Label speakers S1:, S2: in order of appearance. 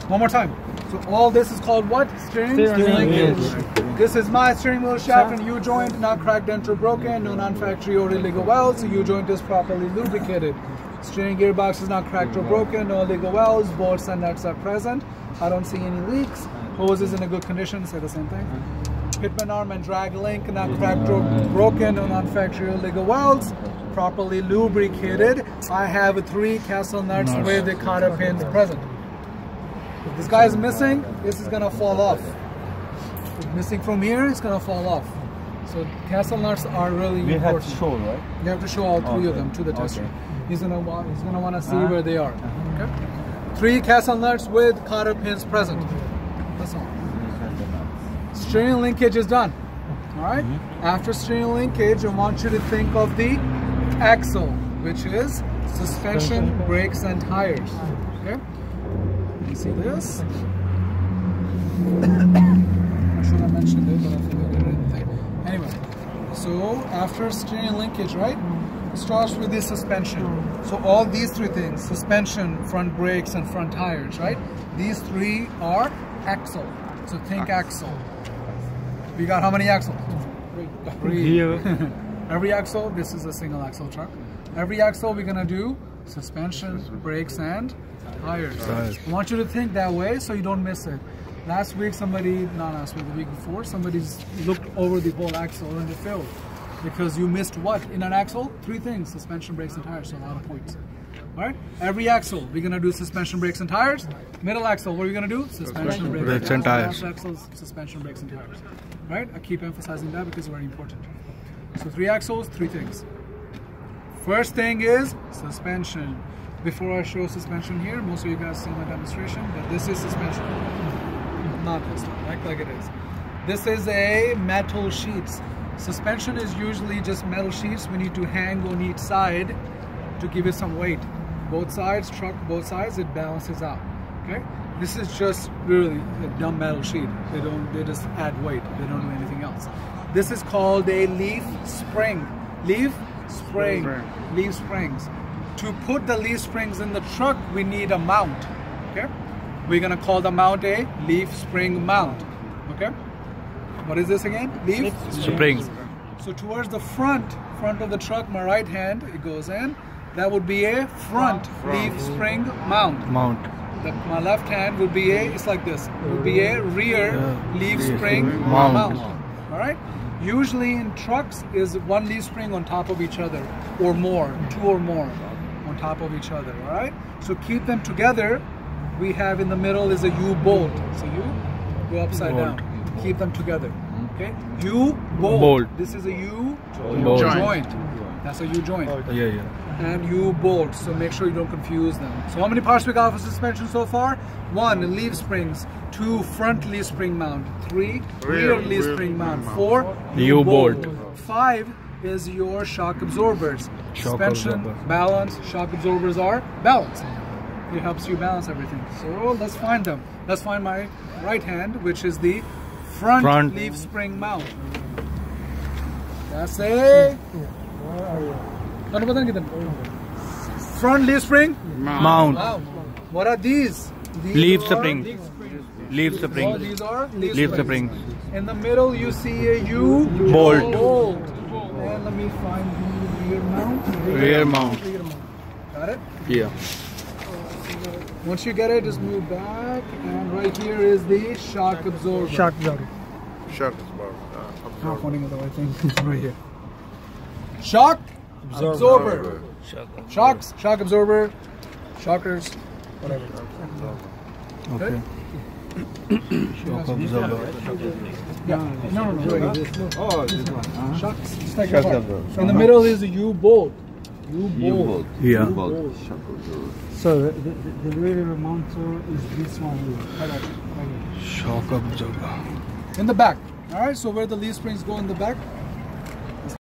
S1: One more time. So all this is called what? Steering linkage. This is my steering wheel shaft and U-joint, not cracked, dent, or broken, no non-factory or illegal welds. The U-joint is properly lubricated. Steering gearbox is not cracked or broken, no illegal welds, bolts and nuts are present. I don't see any leaks. Hose is in a good condition, say the same thing. Pitman arm and drag link, not cracked or broken, no non-factory or illegal welds. Properly lubricated. I have 3 castle nuts with the cotter pins present. If this guy is missing, this is gonna fall off. If missing from here, it's gonna fall off. So castle nuts are really important.
S2: We have to show, right?
S1: You have to show all 3 of them to the tester. He's gonna want to see where they are. Okay. 3 castle nuts with cotter pins present. That's all. Steering linkage is done. All right. After steering linkage, I want you to think of the axle, which is suspension, brakes, and tires. Okay. You see this? I should have mentioned it, but I think I did anything. Anyway, so after steering linkage, right? It starts with the suspension. So all these 3 things, suspension, front brakes, and front tires, right? These 3 are axle. So think axle. We got how many axles? 3. Every axle, this is a single axle truck. Every axle we're gonna do suspension, brakes, and tires. I want you to think that way so you don't miss it. Last week somebody, not last week, the week before, somebody's looked over the whole axle and they failed. Because you missed what? In an axle? 3 things, suspension, brakes, and tires, so a lot of points. Alright? Every axle, we're gonna do suspension, brakes, and tires. Middle axle, what are we gonna do? Suspension, brakes, and tires. Last axle, suspension, brakes, and tires. Right? I keep emphasizing that because it's very important. So 3 axles, 3 things. First thing is suspension. Before I show suspension here, most of you guys see my demonstration, but this is suspension. Not this one, act like it is. This is a metal sheets. Suspension is usually just metal sheets we need to hang on each side to give it some weight. Both sides, truck both sides, it balances out. Okay? This is just really a dumb metal sheet. They just add weight. They don't do anything else. This is called a leaf spring. Leaf spring. Leaf springs. To put the leaf springs in the truck, we need a mount. Okay? We're gonna call the mount a leaf spring mount. Okay? What is this again? Leaf
S2: Springs.
S1: So towards the front of the truck, my right hand, it goes in. That would be a front leaf spring mount. My left hand would be it's like this. It would be a rear leaf spring mount. All right? Usually in trucks is 1 leaf spring on top of each other or more, 2 or more on top of each other. All right? So keep them together. We have in the middle is a U-bolt. So you go upside down. Keep them together. Okay? U-bolt. This is a U-joint. That's a U-joint. And U-bolt. So make sure you don't confuse them. So how many parts we got for suspension so far? 1, leaf springs. 2, front leaf spring mount. 3, rear leaf spring mount. 4, U-bolt. 5 is your shock absorbers. Suspension, balance, shock absorbers are balanced. It helps you balance everything. So let's find them. Let's find my right hand, which is the front leaf spring mount. That's a front leaf spring
S2: mount.
S1: What are these?
S2: Leaf springs. Leaf springs.
S1: Oh, these are
S2: leaf springs.
S1: In the middle, you see a U-bolt. And let me find the rear mount.
S2: Rear mount.
S1: Got it?
S2: Yeah.
S1: Once you get it, just move back, and right here is the shock absorber.
S3: Shock absorber.
S1: Not pointing at the right thing. Right here. Shock absorber. Shocks, shock absorber, shockers, whatever.
S2: Okay.
S1: Shock absorber. Yeah. No.
S3: Oh, this one.
S1: Shocks. Just like in the middle is a U-bolt. U-bolt.
S2: Yeah.
S3: So the rear mount is this one here.
S2: Shock absorber.
S1: In the back. Alright, so where the leaf springs go in the back,